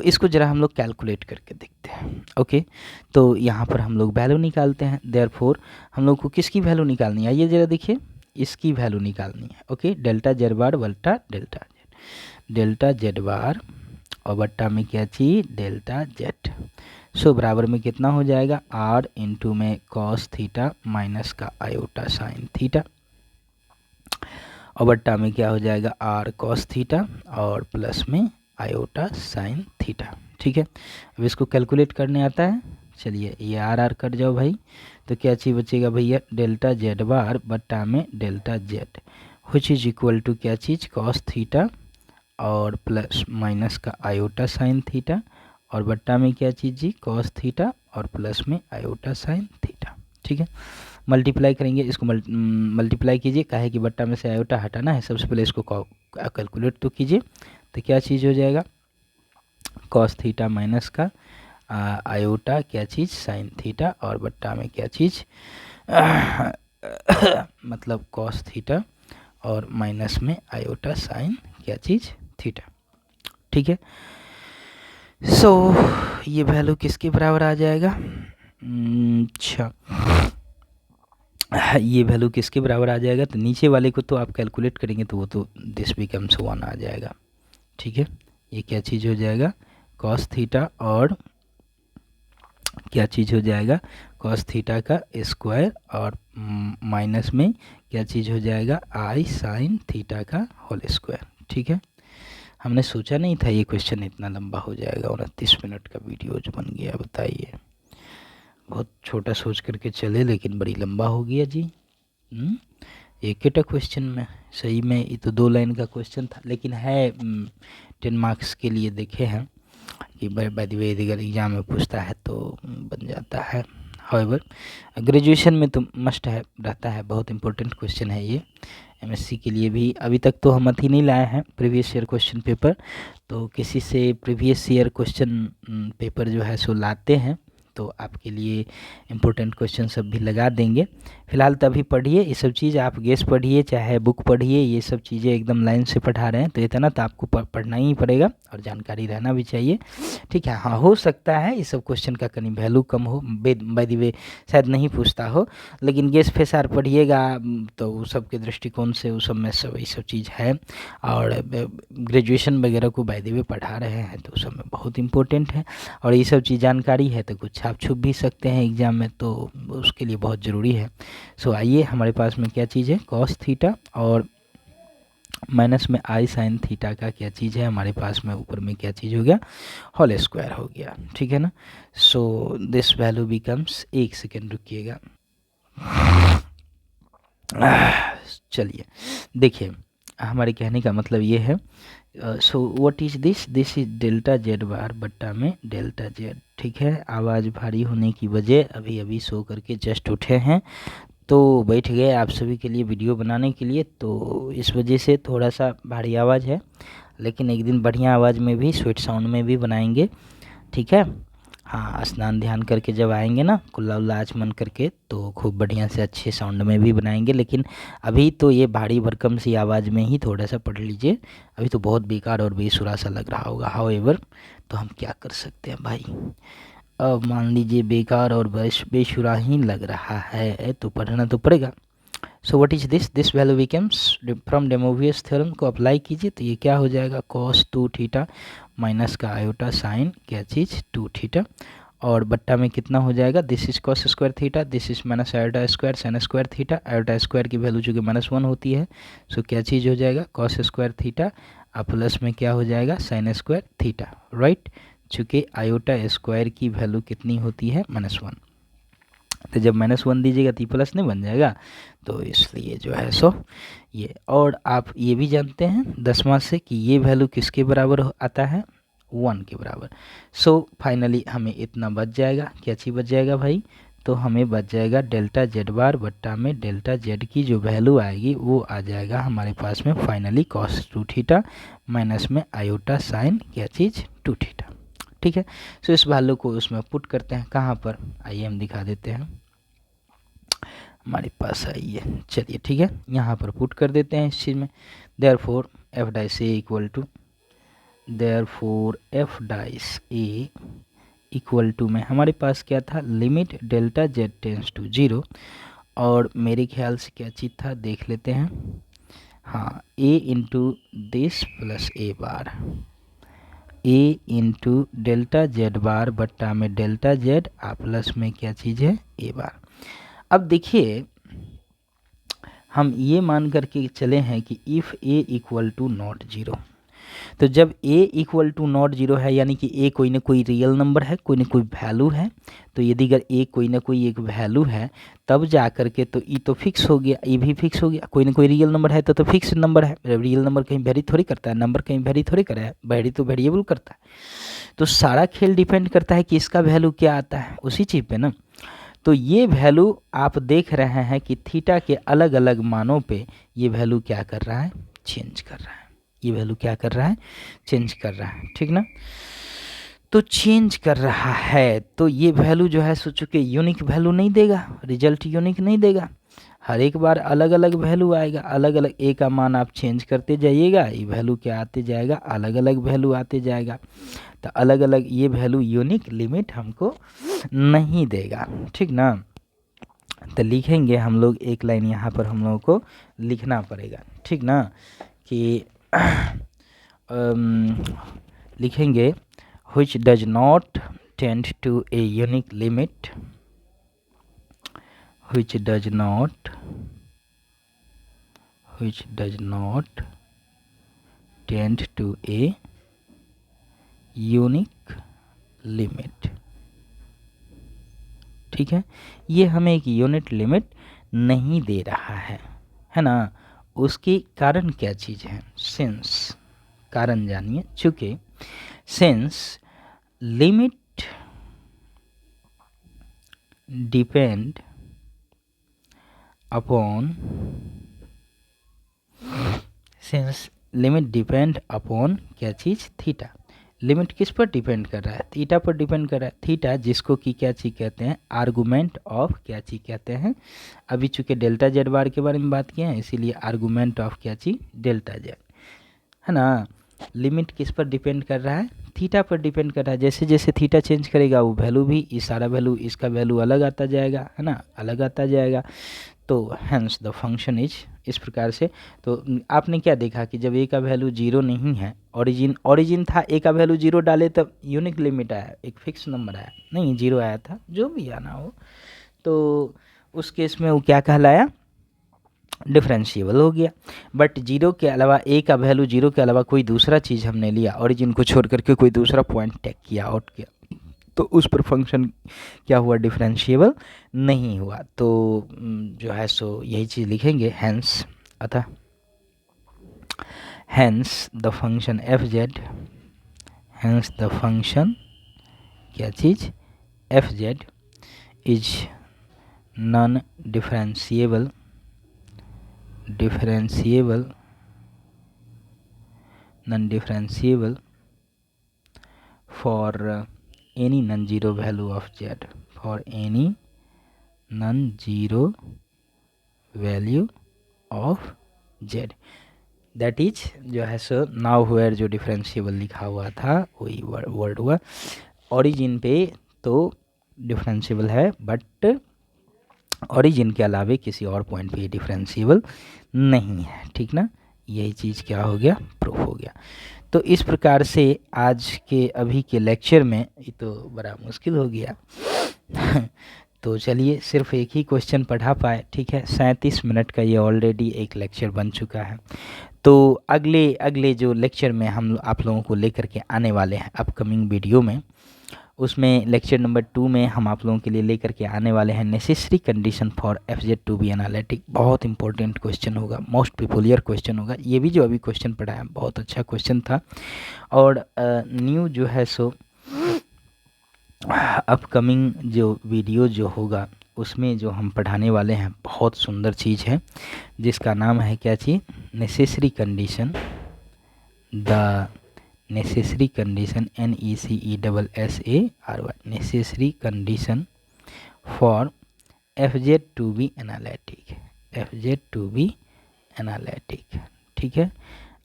इसको जरा हम लोग कैलकुलेट करके देखते हैं। ओके, तो यहाँ पर हम लोग वैल्यू निकालते हैं। देयरफॉर हम लोग को किसकी वैल्यू निकालनी है, आइए जरा देखिए, इसकी वैल्यू निकालनी है। ओके, डेल्टा जेड बार बल्टा डेल्टा जेड बार और बट्टा में क्या चीज़, डेल्टा जेड। बराबर में कितना हो जाएगा, आर इंटू में कॉस थीटा माइनस का आयोटा साइन थीटा, और बट्टा में क्या हो जाएगा, आर कॉस थीटा और प्लस में आयोटा साइन थीटा। ठीक है, अब इसको कैलकुलेट करने आता है, चलिए ये आर कट जाओ भाई, तो क्या चीज़ बचेगा भैया, डेल्टा जेड बार बट्टा में delta z, which is equal to क्या चीज़, कॉस थीटा और प्लस माइनस का आयोटा साइन थीटा, और बट्टा में क्या चीज़ जी, कॉस थीटा और प्लस में आयोटा साइन थीटा। ठीक है, मल्टीप्लाई करेंगे, इसको मल्टीप्लाई कीजिए, काहे कि बट्टा में से आयोटा हटाना है, सबसे पहले इसको कैलकुलेट तो कीजिए, तो क्या चीज़ हो जाएगा, कॉस थीटा माइनस का आयोटा क्या चीज़, साइन थीटा, और बट्टा में क्या चीज़ मतलब कॉस थीटा और माइनस में आयोटा साइन क्या चीज़, थीटा। ठीक है, ये वैल्यू किसके बराबर आ जाएगा, अच्छा ये वैल्यू किसके बराबर आ जाएगा, तो नीचे वाले को तो आप कैलकुलेट करेंगे तो वो तो दिस बिकम्स 1 आ जाएगा। ठीक है, ये क्या चीज़ हो जाएगा, कॉस थीटा, और क्या चीज़ हो जाएगा, कॉस थीटा का स्क्वायर, और माइनस में क्या चीज़ हो जाएगा, आई साइन थीटा का होल स्क्वायर। ठीक है, हमने सोचा नहीं था ये क्वेश्चन इतना लंबा हो जाएगा, 29 मिनट का वीडियो जो बन गया, बताइए। बहुत छोटा सोच करके चले लेकिन बड़ी लंबा हो गया जी। एक ही क्वेश्चन में, सही में ये तो 2 लाइन का क्वेश्चन था, लेकिन है 10 मार्क्स के लिए देखे हैं कि बाय द वे अगर एग्जाम में पूछता है तो बन जाता है। हाउएवर ग्रेजुएशन में तो मस्ट है, रहता है, बहुत इंपॉर्टेंट क्वेश्चन है ये। एमएससी के लिए भी अभी तक तो हम अथी नहीं लाए हैं प्रीवियस ईयर क्वेश्चन पेपर, तो किसी से प्रीवियस ईयर क्वेश्चन पेपर जो है सो लाते हैं तो आपके लिए इम्पोर्टेंट क्वेश्चन सब भी लगा देंगे। फिलहाल तो अभी पढ़िए ये सब चीज़, आप गेस पढ़िए चाहे बुक पढ़िए, ये सब चीज़ें एकदम लाइन से पढ़ा रहे हैं तो इतना तो आपको पढ़ना ही पड़ेगा और जानकारी रहना भी चाहिए। ठीक है, हाँ हो सकता है ये सब क्वेश्चन का कहीं वैल्यू कम हो, बाय द वे शायद नहीं पूछता हो, लेकिन गेस फेसार पढ़िएगा तो उस सब के दृष्टिकोण से उस सब में सब ये सब चीज़ है। और ग्रेजुएशन वगैरह को बाय द वे पढ़ा रहे हैं तो उस सब में बहुत इंपॉर्टेंट है, और ये सब चीज़ जानकारी है तो कुछ आप छुप भी सकते हैं एग्ज़ाम में, तो उसके लिए बहुत ज़रूरी है। सो आइए, हमारे पास में क्या चीज़ है, कॉस थीटा, और माइनस में आई साइन थीटा का क्या चीज़ है हमारे पास में, ऊपर में क्या चीज़ हो गया, होल स्क्वायर हो गया। ठीक है ना, so this value becomes, 1 second रुकिएगा। चलिए देखिए, हमारे कहने का मतलब ये है, so what is this, this is delta Z bar बट्टा में डेल्टा जेड। ठीक है, आवाज़ भारी होने की वजह, अभी अभी सो करके जस्ट उठे हैं तो बैठ गए आप सभी के लिए वीडियो बनाने के लिए, तो इस वजह से थोड़ा सा भारी आवाज़ है, लेकिन एक दिन बढ़िया आवाज़ में भी, स्वीट साउंड में भी बनाएंगे। ठीक है, हाँ, स्नान ध्यान करके जब आएंगे ना, कुल्ला उल्ला आचमन करके, तो खूब बढ़िया से अच्छे साउंड में भी बनाएंगे। लेकिन अभी तो ये भारी भरकम सी आवाज़ में ही थोड़ा सा पढ़ लीजिए, अभी तो बहुत बेकार और बेसुरा सा लग रहा होगा। हाउएवर तो हम क्या कर सकते हैं भाई, अब मान लीजिए बेकार और बेसुरा ही लग रहा है तो पढ़ना तो पड़ेगा। So what is this, this value becomes, from De Moivre theorem को अप्लाई कीजिए तो ये क्या हो जाएगा, cos 2 थीटा माइनस का आयोटा साइन क्या चीज़ 2 थीटा, और बट्टा में कितना हो जाएगा, this is cos square theta, this is minus iota square sine square theta, iota square की वैल्यू चूँकि -1 होती है, सो क्या चीज़ हो जाएगा, कॉस स्क्वायर थीटा, और प्लस में क्या हो जाएगा, साइन स्क्वायर थीटा। राइट, चूँकि आयोटा स्क्वायर की वैल्यू कितनी होती है, -1, तो जब -1 दीजिएगा तो प्लस नहीं बन जाएगा, तो इसलिए जो है सो ये। और आप ये भी जानते हैं 10वां से कि ये वैल्यू किसके बराबर आता है, 1 के बराबर। सो फाइनली हमें इतना बच जाएगा, क्या चीज़ बच जाएगा भाई, तो हमें बच जाएगा डेल्टा जेड बार बट्टा में डेल्टा जेड की जो वैल्यू आएगी वो आ जाएगा हमारे पास में फाइनली cos 2 थीटा माइनस में आयोटा साइन क्या चीज़ 2 थीटा। ठीक है, सो इस वैल्यू को उसमें पुट करते हैं, कहाँ पर, आइए हम दिखा देते हैं, हमारे पास आइए, चलिए ठीक है, यहाँ पर पुट कर देते हैं इस चीज़ में। Therefore f dash A equal to, therefore f dash A equal to में हमारे पास क्या था, limit delta Z tends to 0, और मेरे ख्याल से क्या चीज़ था देख लेते हैं, हाँ, A into this plus A bar, A into delta Z bar बट्टा में डेल्टा जेड आ प्लस में क्या चीज़ है, ए बार। अब देखिए, हम ये मान करके चले हैं कि if a equal to not 0, तो जब ए इक्वल टू नॉट 0 है यानी कि ए कोई ना कोई रियल नंबर है, कोई ना कोई वैल्यू है, तो यदि अगर ए कोई ना कोई एक वैल्यू है तब जा कर के तो ई तो फिक्स हो गया, ई भी फिक्स हो गया, कोई ना कोई रियल नंबर है तो फिक्स नंबर है, रियल नंबर कहीं वेरी थोड़ी करता है, नंबर कहीं वेरी थोड़ी करता है, वेरी तो वेरिएबल करता है। तो सारा खेल डिपेंड करता है कि इसका वैल्यू क्या आता है उसी चीज़ पे ना। तो ये वैल्यू आप देख रहे हैं कि थीटा के अलग अलग मानों पे ये वैल्यू क्या कर रहा है, चेंज कर रहा है, ये वैल्यू क्या कर रहा है, चेंज कर रहा है। ठीक ना, तो चेंज कर रहा है तो ये वैल्यू जो है सोचो कि यूनिक वैल्यू नहीं देगा, रिजल्ट यूनिक नहीं देगा, हर एक बार अलग अलग वैल्यू आएगा, अलग अलग ए का मान आप चेंज करते जाइएगा, ये वैल्यू क्या आते जाएगा, अलग अलग वैल्यू आते जाएगा, तो अलग अलग ये वैल्यू यूनिक लिमिट हमको नहीं देगा। ठीक ना, तो लिखेंगे हम लोग, एक लाइन यहाँ पर हम लोगों को लिखना पड़ेगा, ठीक ना, कि लिखेंगे which does not tend to a unique limit, which does not tend to a unique limit। ठीक है, ये हमें एक यूनिट लिमिट नहीं दे रहा है ना। उसकी कारण क्या चीज़ है, सिंस, कारण जानिए, चूँकि since limit depend upon, since limit depend upon क्या चीज़, थीटा। लिमिट किस पर डिपेंड कर रहा है, थीटा पर डिपेंड कर रहा है। थीटा जिसको कि क्या चीज़ कहते हैं, आर्गूमेंट ऑफ क्या चीज़ कहते हैं। अभी चूँकि डेल्टा जेड बार के बारे में बात किए हैं, इसीलिए आर्गूमेंट ऑफ क्या चीज़, डेल्टा जेड, है ना। लिमिट किस पर डिपेंड कर रहा है, थीटा पर डिपेंड कर रहा है। जैसे जैसे थीटा चेंज करेगा वो वैल्यू भी, इस सारा वैल्यू, इसका वैल्यू अलग आता जाएगा, है ना, अलग आता जाएगा। तो हैंस द फंक्शन इज, इस प्रकार से। तो आपने क्या देखा कि जब ए का वैल्यू जीरो नहीं है, ओरिजिन था, ए का वैल्यू जीरो डाले तब यूनिक लिमिट आया, एक फिक्स नंबर आया, नहीं जीरो आया था, जो भी आना हो। तो उस केस में वो क्या कहलाया, डिफरेंशिएबल हो गया। बट जीरो के अलावा, ए का वैल्यू जीरो के अलावा कोई दूसरा चीज़ हमने लिया, ओरिजिन को छोड़ करके कोई दूसरा पॉइंट टेक किया, आउट किया, तो उस पर फंक्शन क्या हुआ, डिफरेंशिएबल नहीं हुआ। तो जो है सो यही चीज़ लिखेंगे, हैंस, अतः hence the function F Z, hence the function क्या चीज़, F Z is non differentiable for any non-zero value of z, for any non-zero value of z, that is जो है सो नाउ वेयर, जो डिफरेंशिएबल लिखा हुआ था वही वर्ड हुआ। ओरिजिन पे तो डिफरेंशिएबल है, बट ओरिजिन के अलावे किसी और पॉइंट पे डिफरेंशिएबल नहीं है, ठीक ना। यही चीज़ क्या हो गया, प्रूफ हो गया। तो इस प्रकार से आज के अभी के लेक्चर में, ये तो बड़ा मुश्किल हो गया तो चलिए सिर्फ एक ही क्वेश्चन पढ़ा पाए, ठीक है। 37 मिनट का ये ऑलरेडी एक लेक्चर बन चुका है। तो अगले जो लेक्चर में हम आप लोगों को लेकर के आने वाले हैं अपकमिंग वीडियो में, उसमें लेक्चर नंबर 2 में हम आप लोगों के लिए लेकर के आने वाले हैं necessary condition for F Z to be analytic. बहुत इंपॉर्टेंट क्वेश्चन होगा, मोस्ट पिकुलियर क्वेश्चन होगा। ये भी जो अभी क्वेश्चन पढ़ा है बहुत अच्छा क्वेश्चन था। और न्यू जो है सो अपकमिंग जो वीडियो जो होगा उसमें जो हम पढ़ाने वाले हैं बहुत सुंदर चीज़ है, जिसका नाम है क्या चीज़, necessary condition, the necessary condition, NECESSARY, necessary condition for F Z to be analytic, F Z to be analytic, ठीक है।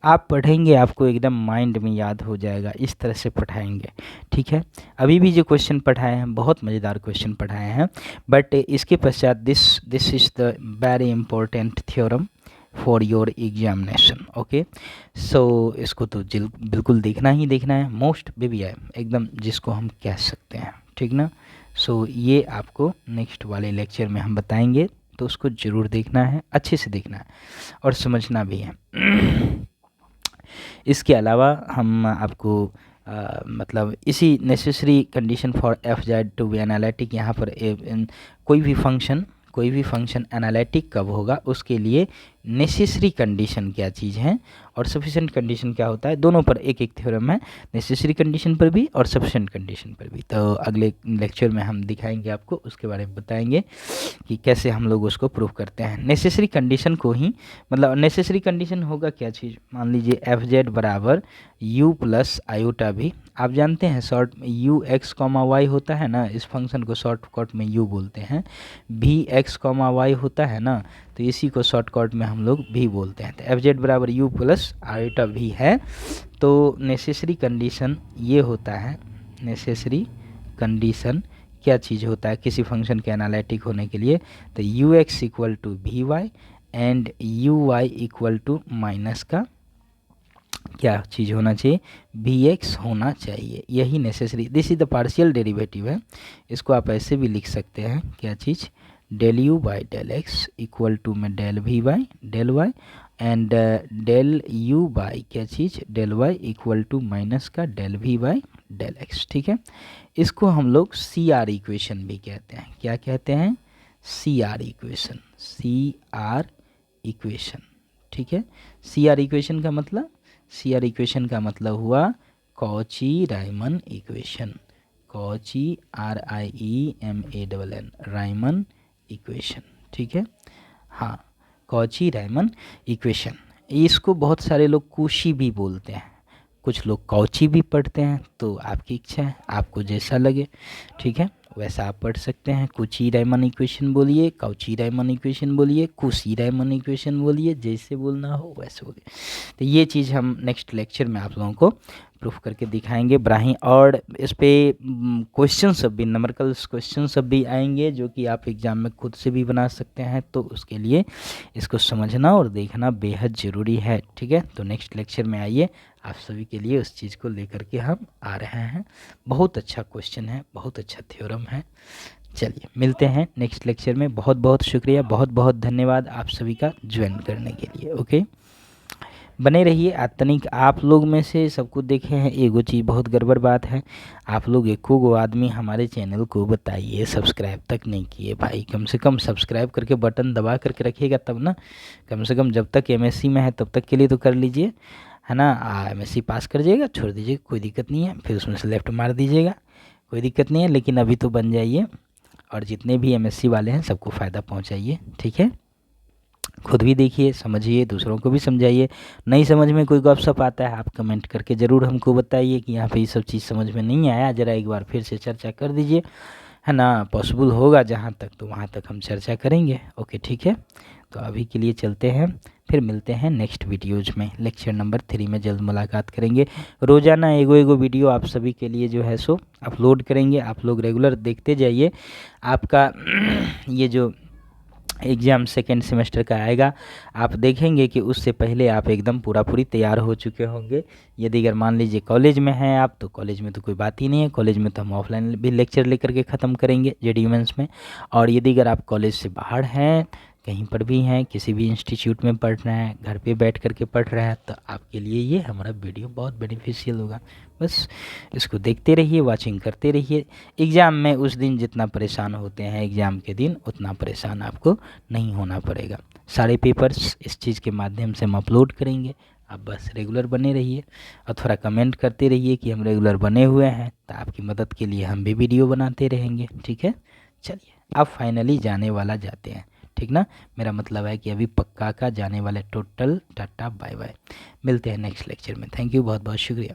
आप पढ़ेंगे आपको एकदम माइंड में याद हो जाएगा, इस तरह से पढ़ाएंगे, ठीक है। अभी भी जो क्वेश्चन पढ़ाए हैं बहुत मज़ेदार क्वेश्चन पढ़ाए हैं, बट इसके पश्चात this is the very important theorem for your examination, okay. So इसको तो बिल्कुल देखना ही देखना है, मोस्ट BBI एकदम जिसको हम कह सकते हैं, ठीक ना। सो ये आपको नेक्स्ट वाले लेक्चर में हम बताएंगे, तो उसको ज़रूर देखना है, अच्छे से देखना है और समझना भी है इसके अलावा हम आपको मतलब इसी necessary condition for F Z to be analytic, यहाँ पर कोई भी फंक्शन एनालिटिक कब होगा उसके लिए नेसेसरी कंडीशन क्या चीज़ है और सफिशिएंट कंडीशन क्या होता है, दोनों पर एक एक थ्योरम है, नेसेसरी कंडीशन पर भी और सफिशिएंट कंडीशन पर भी। तो अगले लेक्चर में हम दिखाएंगे आपको, उसके बारे में बताएंगे कि कैसे हम लोग उसको प्रूव करते हैं। नेसेसरी कंडीशन को ही, मतलब नेसेसरी कंडीशन होगा क्या चीज़, मान लीजिए एफ जेड बराबर u प्लस आयोटा भी, आप जानते हैं शॉर्ट u x, y होता है ना, इस फंक्शन को शॉर्टकट में u बोलते हैं, v x, y होता है ना, तो इसी को शॉर्टकट में हम लोग भी बोलते हैं। तो एफ जेड बराबर u प्लस आयोटा भी है। तो नेसेसरी कंडीशन ये होता है, नेसेसरी कंडीशन क्या चीज़ होता है किसी फंक्शन के एनालिटिक होने के लिए, तो u x equal to v y and u y equal to minus का क्या चीज़ होना चाहिए, बी एक्स होना चाहिए, यही necessary, this is the partial derivative है। इसको आप ऐसे भी लिख सकते हैं, क्या चीज़, del U by del X equal to में del V by del Y and del U by क्या चीज़, del Y equal to minus का del V by del X. ठीक है, इसको हम लोग सी आर इक्वेशन भी कहते हैं, क्या कहते हैं, C R equation, C R equation. ठीक है, सी आर इक्वेशन का मतलब, सी आर इक्वेशन का मतलब हुआ Cauchy Riemann equation, Cauchy R I E M A double N, Riemann equation. ठीक है, हाँ, कॉची राइमन इक्वेशन। इसको बहुत सारे लोग कूशी भी बोलते हैं, कुछ लोग कॉची भी पढ़ते हैं, तो आपकी इच्छा है, आपको जैसा लगे, ठीक है, वैसा आप पढ़ सकते हैं। कुची राइमन इक्वेशन बोलिए, कॉची राइमन इक्वेशन बोलिए, कुशी राइमन इक्वेशन बोलिए, जैसे बोलना हो वैसे बोलिए। तो ये चीज़ हम नेक्स्ट लेक्चर में आप लोगों को प्रूफ करके दिखाएंगे ब्राही, और इस पर क्वेश्चन सब भी, नंबरिकल क्वेश्चन सब भी आएंगे जो कि आप एग्ज़ाम में खुद से भी बना सकते हैं, तो उसके लिए इसको समझना और देखना बेहद ज़रूरी है। ठीक है, तो नेक्स्ट लेक्चर में आइए, आप सभी के लिए उस चीज़ को लेकर के हम आ रहे हैं। बहुत अच्छा क्वेश्चन है, बहुत अच्छा थ्योरम है। चलिए मिलते हैं नेक्स्ट लेक्चर में। बहुत बहुत शुक्रिया, बहुत बहुत धन्यवाद आप सभी का ज्वाइन करने के लिए। ओके, बने रहिए। तनिक आप लोग में से सबको देखे हैं, एगो चीज़ बहुत गड़बड़ बात है, आप लोग एको गो आदमी हमारे चैनल को बताइए सब्सक्राइब तक नहीं किए भाई, कम से कम सब्सक्राइब करके बटन दबा करके रखिएगा तब ना, कम से कम जब तक एमएससी में है तब तक के लिए तो कर लीजिए, है ना। एमएससी पास कर जाइएगा, छोड़ दीजिएगा, कोई दिक्कत नहीं है, फिर उसमें से लेफ्ट मार दीजिएगा, कोई दिक्कत नहीं है, लेकिन अभी तो बन जाइए, और जितने भी एमएससी वाले हैं सबको फ़ायदा पहुँचाइए। ठीक है, खुद भी देखिए, समझिए, दूसरों को भी समझाइए। नहीं समझ में कोई गपशप आता है, आप कमेंट करके ज़रूर हमको बताइए कि यहाँ पे ये सब चीज़ समझ में नहीं आया, ज़रा एक बार फिर से चर्चा कर दीजिए, है ना। पॉसिबल होगा जहाँ तक, तो वहाँ तक हम चर्चा करेंगे। ओके, ठीक है, तो अभी के लिए चलते हैं, फिर मिलते हैं नेक्स्ट वीडियोज़ में। लेक्चर नंबर 3 में जल्द मुलाकात करेंगे। रोज़ाना एगो वीडियो आप सभी के लिए जो है सो अपलोड करेंगे, आप लोग रेगुलर देखते जाइए। आपका ये जो एग्ज़ाम सेकेंड सेमेस्टर का आएगा, आप देखेंगे कि उससे पहले आप एकदम पूरी तैयार हो चुके होंगे। यदि अगर मान लीजिए कॉलेज में हैं आप, तो कॉलेज में तो कोई बात ही नहीं है, कॉलेज में तो हम ऑफलाइन भी लेक्चर लेकर के ख़त्म करेंगे जेडी वुमेन्स में। और यदि अगर आप कॉलेज से बाहर हैं, कहीं पर भी हैं, किसी भी इंस्टीट्यूट में पढ़ रहे हैं, घर पे बैठ करके पढ़ रहे हैं, तो आपके लिए ये हमारा वीडियो बहुत बेनिफिशियल होगा। बस इसको देखते रहिए, वाचिंग करते रहिए। एग्ज़ाम में उस दिन जितना परेशान होते हैं एग्ज़ाम के दिन, उतना परेशान आपको नहीं होना पड़ेगा। सारे पेपर्स इस चीज़ के माध्यम से हम अपलोड करेंगे, आप बस रेगुलर बने रहिए और थोड़ा कमेंट करते रहिए कि हम रेगुलर बने हुए हैं, तो आपकी मदद के लिए हम भी वीडियो बनाते रहेंगे। ठीक है, चलिए अब फाइनली जाने वाला जाते हैं, ठीक ना, मेरा मतलब है कि अभी पक्का का जाने वाले। टोटल टाटा बाय बाय, मिलते हैं नेक्स्ट लेक्चर में। थैंक यू, बहुत बहुत शुक्रिया।